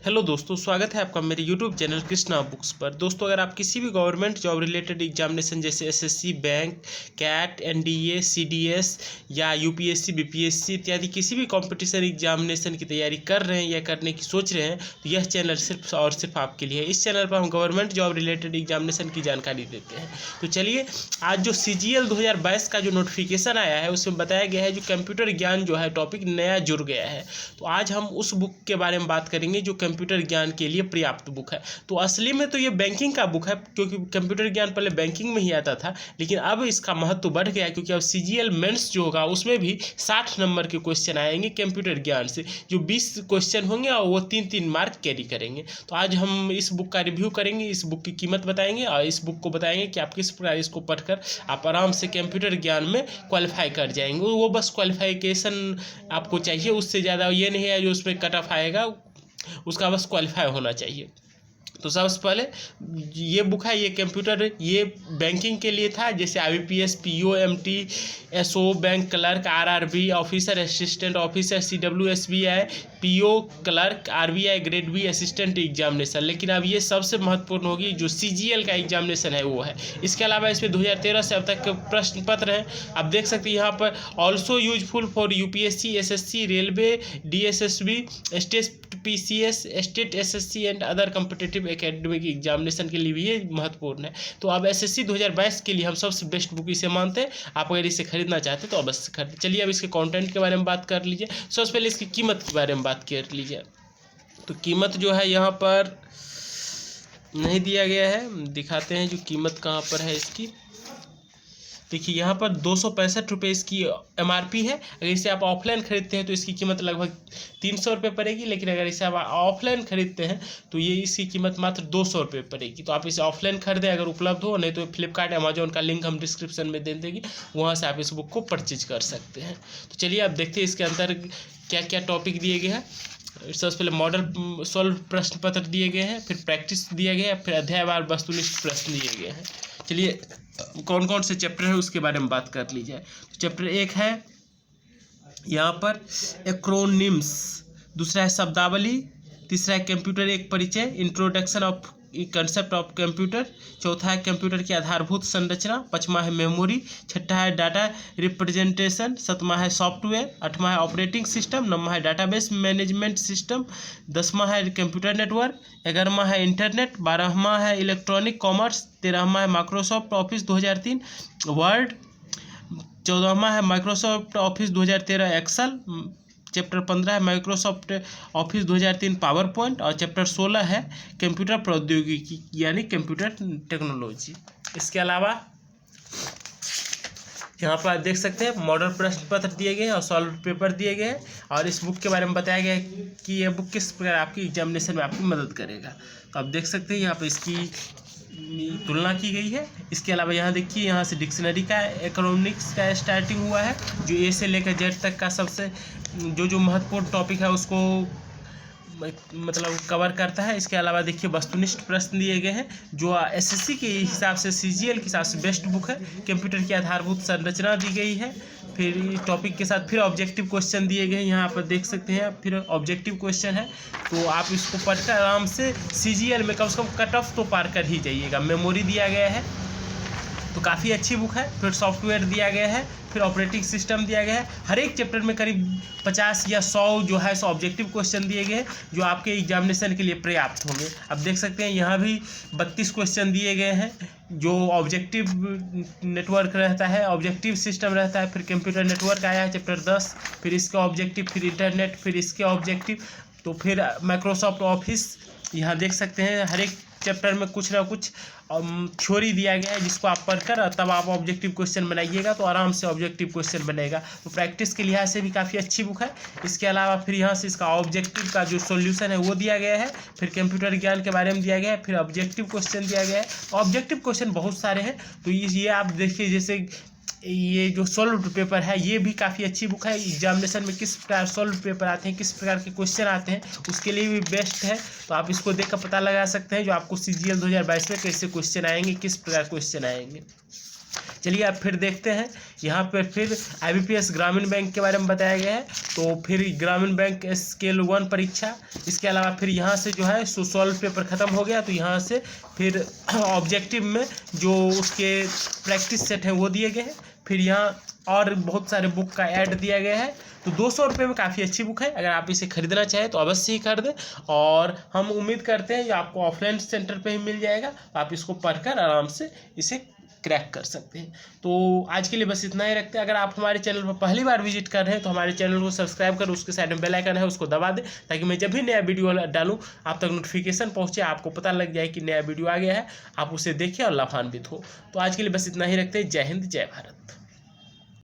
Hello दोस्तों, स्वागत है आपका मेरे यूट्यूब चैनल कृष्णा बुक्स पर। दोस्तों, अगर आप किसी भी गवर्नमेंट जॉब रिलेटेड एग्जामिनेशन जैसे SSC, bank, CAT, NDA, CDS या यूपीएससी, बीपीएससी इत्यादि किसी भी कंपटीशन एग्जामिनेशन की तैयारी कर रहे हैं या करने की सोच रहे हैं तो यह चैनल सिर्फ और सिर्फ आपके लिए है। इस चैनल पर हम गवर्नमेंट जॉब रिलेटेड एग्जामिनेशन की जानकारी देते हैं। तो चलिए, आज जो CGL 2022 का जो नोटिफिकेशन आया है उसमें बताया गया है जो कंप्यूटर ज्ञान जो है टॉपिक नया जुड़ गया है। तो आज हम उस बुक के बारे में बात करेंगे जो कंप्यूटर ज्ञान के लिए पर्याप्त बुक है। तो असली में तो ये बैंकिंग का बुक है, क्योंकि कंप्यूटर ज्ञान पहले बैंकिंग में ही आता था, लेकिन अब इसका महत्व बढ़ गया क्योंकि अब CGL मेंस जो होगा उसमें भी 60 नंबर के क्वेश्चन आएंगे कंप्यूटर ज्ञान से, जो 20 क्वेश्चन होंगे और वो 3-3 मार्क कैरी करेंगे। तो आज हम इस बुक का रिव्यू करेंगे, इस बुक की कीमत बताएंगे और इस बुक को बताएंगे कि आप किस प्रकार इसको पढ़कर आप आराम से कंप्यूटर ज्ञान में क्वालिफाई कर जाएंगे। वो बस क्वालिफिकेशन आपको चाहिए, उससे ज़्यादा ये नहीं है जो उसमें कट ऑफ आएगा, उसका बस क्वालिफाई होना चाहिए। तो सबसे पहले ये बुक है, ये कंप्यूटर ये बैंकिंग के लिए था, जैसे IBPS, PO, MT, SO, bank clerk, RRB, officer assistant officer, CW, SBI, PO clerk, RBI grade B assistant examination. लेकिन अब ये सबसे महत्वपूर्ण होगी जो CGL का एग्जामिनेशन है वो है। इसके अलावा इसमें 2013 से अब तक के प्रश्न पत्र हैं, आप देख सकते हैं यहाँ पर। Also useful for UPSC, SSC, railway, DSSB, state PCS, state SSC and other competitive academic examination के लिए भी ये महत्वपूर्ण है। तो अब SSC 2022 के लिए हम सबसे बेस्ट बुक इसे मानते हैं। आप अगर इसे खरीदना चाहते हैं तो अवश्य खरीदें। चलिए, अब इसके कंटेंट के बारे में बात कर लीजिए। सबसे पहले इसकी कीमत के बारे में बात कर लीजिए। तो कीमत जो है यहाँ पर नहीं दिया गया है, दिखाते हैं जो कीमत कहाँ पर है इसकी। देखिए, यहाँ पर 265 रुपये इसकी MRP है। अगर इसे आप ऑफलाइन खरीदते हैं तो इसकी कीमत लगभग 300 रुपये पड़ेगी, लेकिन अगर इसे आप ऑफलाइन खरीदते हैं तो ये इसकी कीमत मात्र 200 रुपये पड़ेगी। तो आप इसे ऑफलाइन खरीदें अगर उपलब्ध हो, नहीं तो फ्लिपकार्ट, अमेजोन का लिंक हम डिस्क्रिप्शन में दे देंगे, वहाँ से आप इस बुक को परचेज कर सकते हैं। तो चलिए, आप देखते हैं इसके अंदर क्या क्या टॉपिक दिए गए हैं। सबसे पहले मॉडल सॉल्व प्रश्न पत्र दिए गए हैं, फिर प्रैक्टिस दिया गया है, फिर अध्यायवार वस्तुनिष्ठ प्रश्न दिए गए हैं। चलिए, कौन कौन से चैप्टर है उसके बारे में बात कर ली जाए। तो चैप्टर 1 है यहाँ पर एक्रोनिम्स, दूसरा है शब्दावली, तीसरा है कंप्यूटर एक परिचय, introduction of concept of computer, चौथा है कंप्यूटर की आधारभूत संरचना, पाँचवा है मेमोरी, छठा है डाटा रिप्रेजेंटेशन, सातवां है सॉफ्टवेयर, आठवां है ऑपरेटिंग सिस्टम, नौवां है डाटाबेस मैनेजमेंट सिस्टम, 10वां है कंप्यूटर नेटवर्क, 11वां है इंटरनेट, 12वां है इलेक्ट्रॉनिक कॉमर्स, 13वां है माइक्रोसॉफ्ट ऑफिस 2003 वर्ड, 14वां है माइक्रोसॉफ्ट ऑफिस 2013 एक्सेल, चैप्टर 15 है माइक्रोसॉफ्ट ऑफिस 2003 पावर पॉइंट और चैप्टर 16 है कंप्यूटर प्रौद्योगिकी यानी कंप्यूटर टेक्नोलॉजी। इसके अलावा यहाँ पर आप देख सकते हैं मॉडल प्रश्न पत्र दिए गए हैं और सॉल्व पेपर दिए गए हैं, और इस बुक के बारे में बताया गया है कि यह बुक किस प्रकार आपकी एग्जामिनेशन में आपकी मदद करेगा। तो आप देख सकते हैं यहाँ पर इसकी तुलना की गई है। इसके अलावा यहाँ देखिए, यहाँ से डिक्शनरी का इकोनॉमिक्स का स्टार्टिंग हुआ है, जो A से लेकर Z तक का सबसे जो महत्वपूर्ण टॉपिक है उसको मतलब कवर करता है। इसके अलावा देखिए वस्तुनिष्ठ प्रश्न दिए गए हैं, जो SSC के हिसाब से CGL के हिसाब से बेस्ट बुक है। कंप्यूटर की आधारभूत संरचना दी गई है, फिर टॉपिक के साथ फिर ऑब्जेक्टिव क्वेश्चन दिए गए हैं, यहाँ पर देख सकते हैं फिर ऑब्जेक्टिव क्वेश्चन है। तो आप इसको पढ़कर आराम से CGL में कम से कम कट ऑफ तो पार कर ही जाइएगा। मेमोरी दिया गया है, तो काफ़ी अच्छी बुक है। फिर सॉफ्टवेयर दिया गया है, फिर ऑपरेटिंग सिस्टम दिया गया है। हर एक चैप्टर में करीब 50 या 100 जो है ऑब्जेक्टिव क्वेश्चन दिए गए हैं, जो आपके एग्जामिनेशन के लिए पर्याप्त होंगे। अब देख सकते हैं यहाँ भी 32 क्वेश्चन दिए गए हैं, जो ऑब्जेक्टिव नेटवर्क रहता है, ऑब्जेक्टिव सिस्टम रहता है, फिर कंप्यूटर नेटवर्क आया है चैप्टर 10, फिर इसका ऑब्जेक्टिव, फिर इंटरनेट, फिर इसके ऑब्जेक्टिव, तो फिर माइक्रोसॉफ्ट ऑफिस। यहाँ देख सकते हैं हर एक चैप्टर में कुछ ना कुछ थ्योरी दिया गया है, जिसको आप पढ़कर तब आप ऑब्जेक्टिव क्वेश्चन बनाइएगा तो आराम से ऑब्जेक्टिव क्वेश्चन बनेगा। तो प्रैक्टिस के लिहाज से भी काफ़ी अच्छी बुक है। इसके अलावा फिर यहाँ से इसका ऑब्जेक्टिव का जो सॉल्यूशन है वो दिया गया है, फिर कंप्यूटर ज्ञान के बारे में दिया गया है, फिर ऑब्जेक्टिव क्वेश्चन दिया गया है। ऑब्जेक्टिव क्वेश्चन बहुत सारे हैं, तो ये आप देखिए, जैसे ये जो सॉल्व पेपर है ये भी काफ़ी अच्छी बुक है। एग्जामिनेशन में किस प्रकार सॉल्व पेपर आते हैं, किस प्रकार के क्वेश्चन आते हैं, उसके लिए भी बेस्ट है। तो आप इसको देख कर पता लगा सकते हैं जो आपको CGL 2022 में कैसे क्वेश्चन आएंगे, किस प्रकार क्वेश्चन आएंगे। चलिए अब फिर देखते हैं यहाँ पर फिर IBPS ग्रामीण बैंक के बारे में बताया गया है। तो फिर ग्रामीण बैंक स्केल 1 परीक्षा, इसके अलावा फिर यहाँ से जो है सॉल्व पेपर ख़त्म हो गया। तो यहाँ से फिर ऑब्जेक्टिव में जो उसके प्रैक्टिस सेट हैं वो दिए गए हैं। फिर यहाँ और बहुत सारे बुक का ऐड दिया गया है। तो 200 रुपये में काफ़ी अच्छी बुक है, अगर आप इसे खरीदना चाहें तो अवश्य ही खरीदें। और हम उम्मीद करते हैं कि आपको ऑफलाइन सेंटर पे ही मिल जाएगा, तो आप इसको पढ़कर आराम से इसे क्रैक कर सकते हैं। तो आज के लिए बस इतना ही रखते हैं। अगर आप हमारे चैनल पर पहली बार विजिट कर रहे हैं तो हमारे चैनल को सब्सक्राइब कर उसके साइड में बेल आइकन है उसको दबा दें, ताकि मैं जब भी नया वीडियो डालूं आप तक नोटिफिकेशन पहुंचे, आपको पता लग जाए कि नया वीडियो आ गया है, आप उसे देखें और लाभान्वित हो। तो आज के लिए बस इतना ही रखते हैं। जय हिंद, जय भारत।